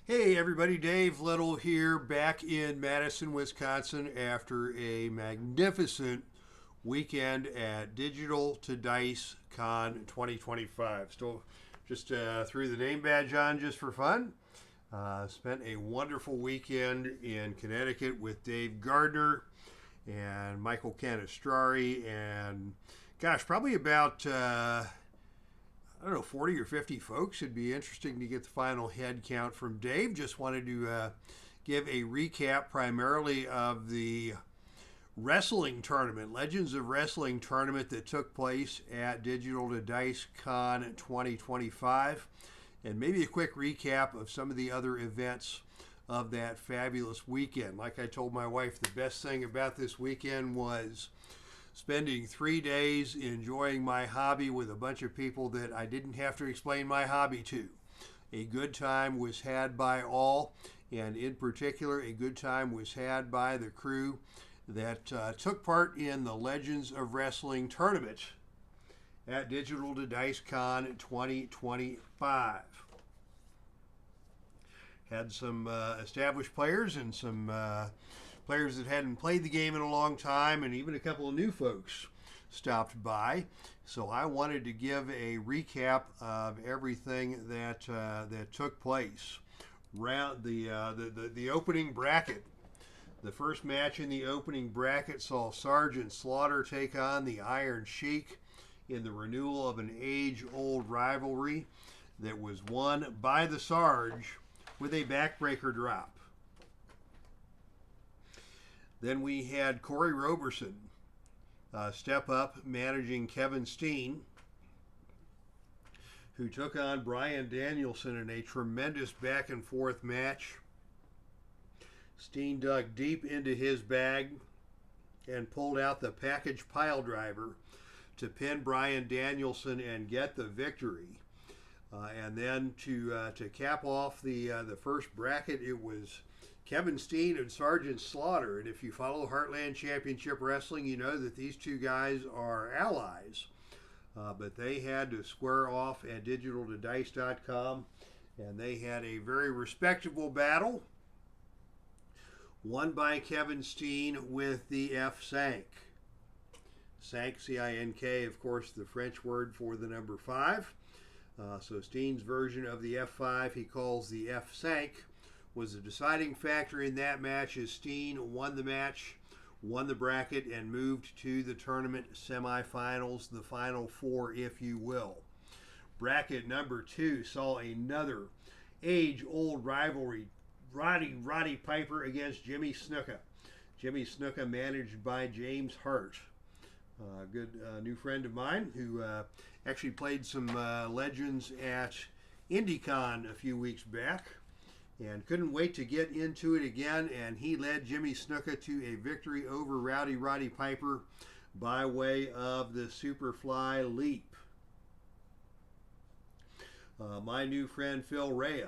Hey everybody, Dave Little here, back in Madison, Wisconsin after a magnificent weekend at Digital to Dice Con 2025. Still just threw the name badge on just for fun. Spent a wonderful weekend in Connecticut with Dave Gardner and Michael Canestrari and gosh, probably about I don't know, 40 or 50 folks. It'd be interesting to get the final head count from Dave. Just wanted to give a recap primarily of the wrestling tournament, Legends of Wrestling tournament that took place at Digital to Dice Con 2025, and maybe a quick recap of some of the other events of that fabulous weekend. Like I told my wife, the best thing about this weekend was spending 3 days enjoying my hobby with a bunch of people that I didn't have to explain my hobby to. A good time was had by all, and in particular, a good time was had by the crew that took part in the Legends of Wrestling tournament at Digital to Dice Con 2025. Had some established players and some players that hadn't played the game in a long time, and even a couple of new folks stopped by. So I wanted to give a recap of everything that took place. Round the opening bracket. The first match in the opening bracket saw Sergeant Slaughter take on the Iron Sheik in the renewal of an age-old rivalry that was won by the Sarge with a backbreaker drop. Then we had Corey Roberson step up, managing Kevin Steen, who took on Brian Danielson in a tremendous back and forth match. Steen dug deep into his bag and pulled out the package pile driver to pin Brian Danielson and get the victory. And then to cap off the first bracket, it was Kevin Steen and Sergeant Slaughter. And if you follow Heartland Championship Wrestling, you know that these two guys are allies. But they had to square off at digitaltodice.com, and they had a very respectable battle, won by Kevin Steen with the F5. Cinq, C-I-N-K, of course, the French word for the number 5. So Steen's version of the F5 he calls the F5 was the deciding factor in that match as Steen won the match, won the bracket, and moved to the tournament semifinals, the final four, if you will. Bracket number 2 saw another age-old rivalry, Roddy Piper against Jimmy Snuka. Jimmy Snuka managed by James Hart, a good new friend of mine who actually played some Legends at IndyCon a few weeks back and couldn't wait to get into it again, and he led Jimmy Snuka to a victory over Roddy Piper by way of the Superfly Leap. My new friend Phil Rea,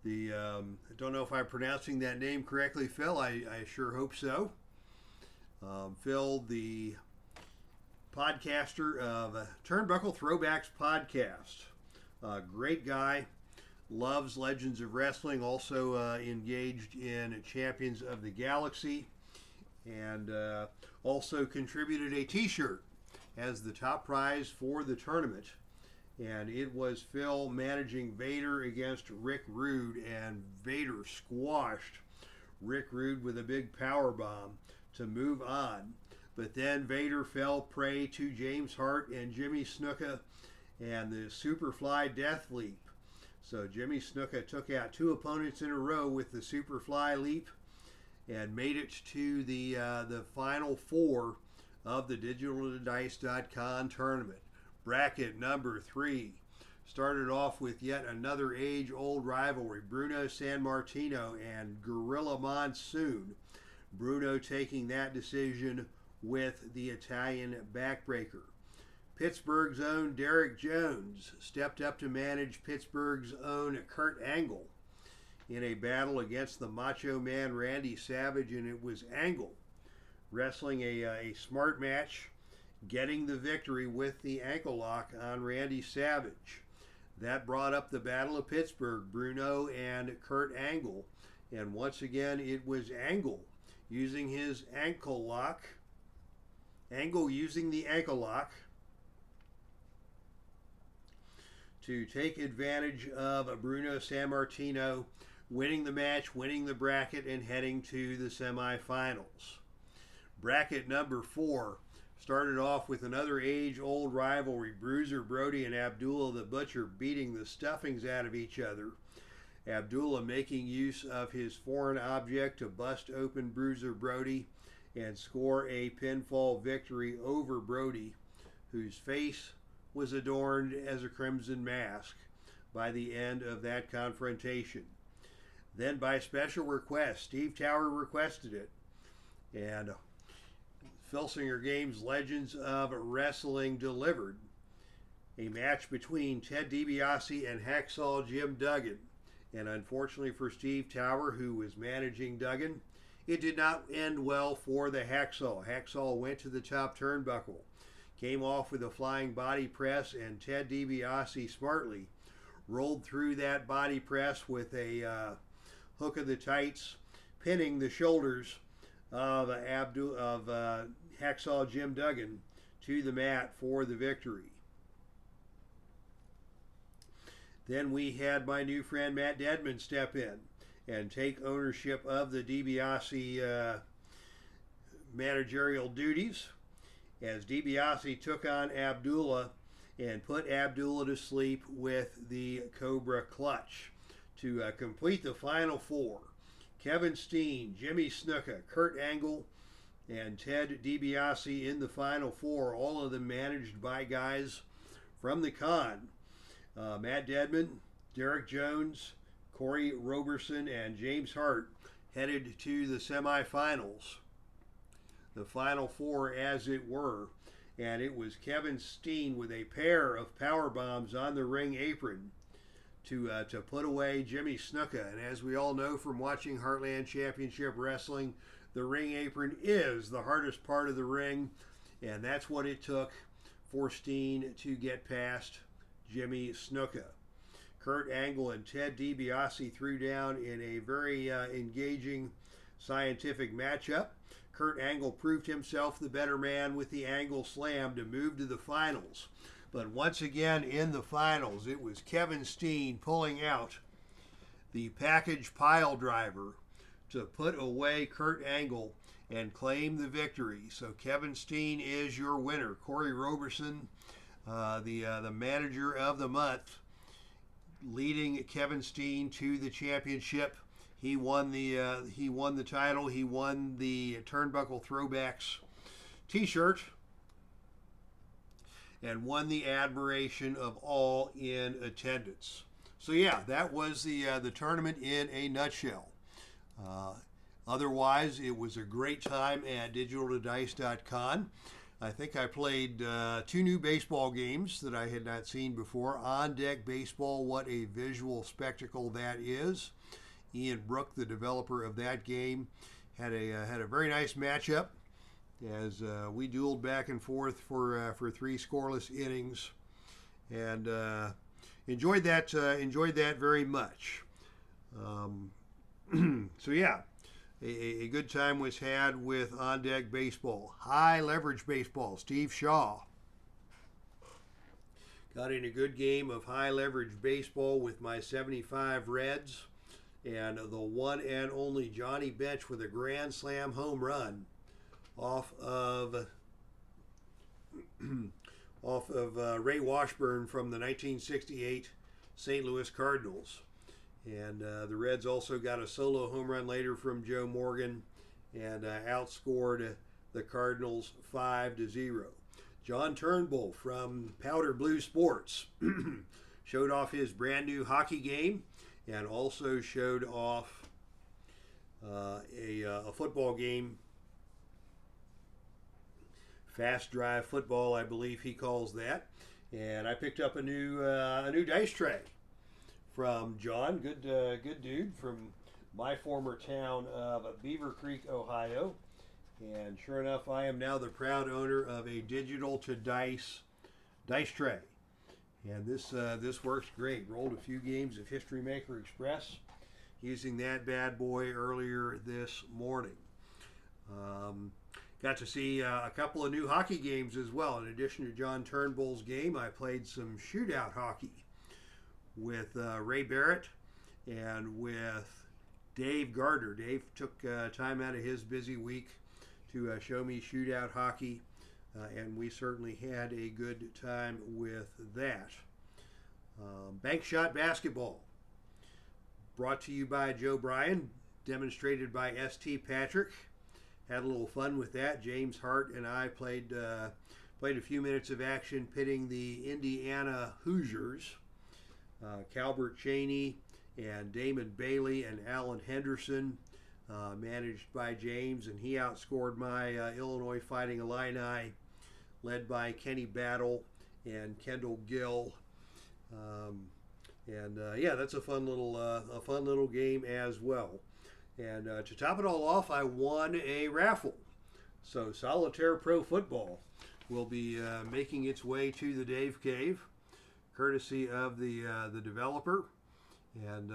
I don't know if I'm pronouncing that name correctly, Phil. I sure hope so. Phil, the podcaster of Turnbuckle Throwbacks podcast. Great guy. Loves Legends of Wrestling. Also engaged in Champions of the Galaxy. And also contributed a t-shirt as the top prize for the tournament. And it was Phil managing Vader against Rick Rude. And Vader squashed Rick Rude with a big power bomb to move on. But then Vader fell prey to James Hart and Jimmy Snuka and the Superfly Death Leap. So Jimmy Snuka took out 2 opponents in a row with the Superfly Leap and made it to the final 4 of the digitaltodice.com tournament. Bracket number 3 started off with yet another age-old rivalry, Bruno Sammartino and Gorilla Monsoon. Bruno taking that decision with the Italian backbreaker. Pittsburgh's own Derek Jones stepped up to manage Pittsburgh's own Kurt Angle in a battle against the Macho Man Randy Savage, and it was Angle wrestling a smart match, getting the victory with the ankle lock on Randy Savage. That brought up the Battle of Pittsburgh, Bruno and Kurt Angle. And once again, it was Angle using his ankle lock. Angle using the ankle lock to take advantage of Bruno Sammartino, winning the match, winning the bracket, and heading to the semifinals. Bracket number 4 started off with another age-old rivalry, Bruiser Brody and Abdullah the Butcher beating the stuffings out of each other. Abdullah making use of his foreign object to bust open Bruiser Brody and score a pinfall victory over Brody, whose face was adorned as a crimson mask by the end of that confrontation. Then by special request, Steve Tower requested it, and Filsinger Games Legends of Wrestling delivered a match between Ted DiBiase and Hacksaw Jim Duggan. And unfortunately for Steve Tower, who was managing Duggan, it did not end well for the Hacksaw. Hacksaw went to the top turnbuckle, came off with a flying body press, and Ted DiBiase smartly rolled through that body press with a hook of the tights, pinning the shoulders of Hacksaw Jim Duggan to the mat for the victory. Then we had my new friend Matt Dedman step in and take ownership of the DiBiase managerial duties, as DiBiase took on Abdullah and put Abdullah to sleep with the Cobra Clutch to complete the final 4. Kevin Steen, Jimmy Snuka, Kurt Angle, and Ted DiBiase in the final 4, all of them managed by guys from the con. Matt Dedman, Derek Jones, Corey Roberson, and James Hart headed to the semifinals. The final 4, as it were. And it was Kevin Steen with a pair of power bombs on the ring apron to put away Jimmy Snuka. And as we all know from watching Heartland Championship Wrestling, the ring apron is the hardest part of the ring, and that's what it took for Steen to get past Jimmy Snuka. Kurt Angle and Ted DiBiase threw down in a very engaging scientific matchup. Kurt Angle proved himself the better man with the Angle Slam to move to the finals. But once again in the finals, it was Kevin Steen pulling out the package pile driver to put away Kurt Angle and claim the victory. So Kevin Steen is your winner. Corey Roberson, the manager of the month, leading Kevin Steen to the championship. He won the title. He won the Turnbuckle Throwbacks T-shirt, and won the admiration of all in attendance. So yeah, that was the tournament in a nutshell. Otherwise, it was a great time at digital2dice.com. I think I played 2 new baseball games that I had not seen before. On Deck Baseball, what a visual spectacle that is. Ian Brook, the developer of that game, had a very nice matchup as we dueled back and forth for 3 scoreless innings, and enjoyed that very much. So yeah, a good time was had with On Deck Baseball. High Leverage Baseball, Steve Shaw got in a good game of High Leverage Baseball with my 75 Reds, and the one and only Johnny Bench with a grand slam home run off of Ray Washburn from the 1968 St. Louis Cardinals. And the Reds also got a solo home run later from Joe Morgan and outscored the Cardinals 5-0. John Turnbull from Powder Blue Sports showed off his brand new hockey game, and also showed off a football game, fast drive football, I believe he calls that. And I picked up a new dice tray from John, good dude from my former town of Beaver Creek, Ohio. And sure enough, I am now the proud owner of a Digital to Dice tray. And this works great. Rolled a few games of History Maker Express using that bad boy earlier this morning. Got to see a couple of new hockey games as well. In addition to John Turnbull's game, I played some shootout hockey with Ray Barrett and with Dave Gardner. Dave took time out of his busy week to show me shootout hockey, and we certainly had a good time with that. Bank shot basketball, brought to you by Joe Bryan, demonstrated by St. Patrick. Had a little fun with that. James Hart and I played a few minutes of action pitting the Indiana Hoosiers, Calbert Cheney and Damon Bailey and Alan Henderson, managed by James, and he outscored my Illinois Fighting Illini, led by Kenny Battle and Kendall Gill. Yeah, that's a fun little game as well. And to top it all off, I won a raffle. So Solitaire Pro Football will be making its way to the Dave Cave, courtesy of the developer. And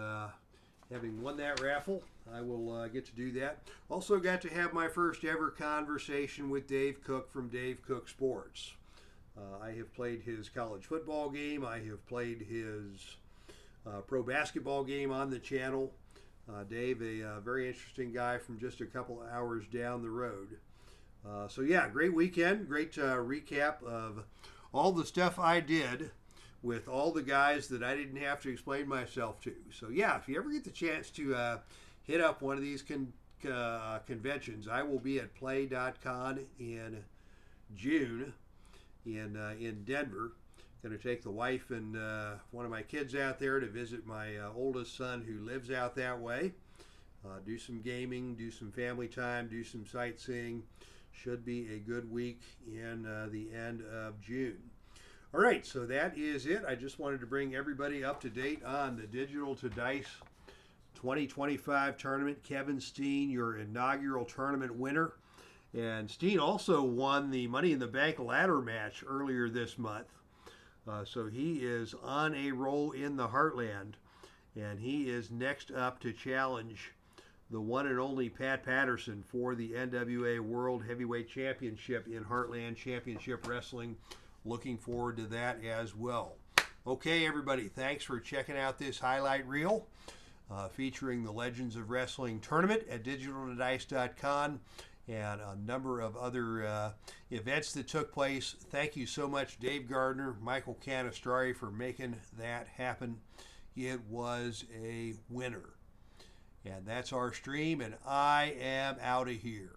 having won that raffle, I will get to do that. Also got to have my first ever conversation with Dave Cook from Dave Cook Sports. I have played his college football game. I have played his pro basketball game on the channel. Dave, a very interesting guy from just a couple hours down the road. So yeah, great weekend. Great recap of all the stuff I did with all the guys that I didn't have to explain myself to. So yeah, if you ever get the chance to hit up one of these conventions, I will be at Play.con in June in Denver. Going to take the wife and one of my kids out there to visit my oldest son who lives out that way. Do some gaming, do some family time, do some sightseeing. Should be a good week in the end of June. All right, so that is it. I just wanted to bring everybody up to date on the Digital to Dice 2025 tournament. Kevin Steen, your inaugural tournament winner. And Steen also won the Money in the Bank ladder match earlier this month. So he is on a roll in the Heartland, and he is next up to challenge the one and only Pat Patterson for the NWA World Heavyweight Championship in Heartland Championship Wrestling. Looking forward to that as well. Okay, everybody, thanks for checking out this highlight reel featuring the Legends of Wrestling tournament at digitaltodice.com. And a number of other events that took place. Thank you so much, Dave Gardner, Michael Canistrari, for making that happen. It was a winner. And that's our stream, and I am out of here.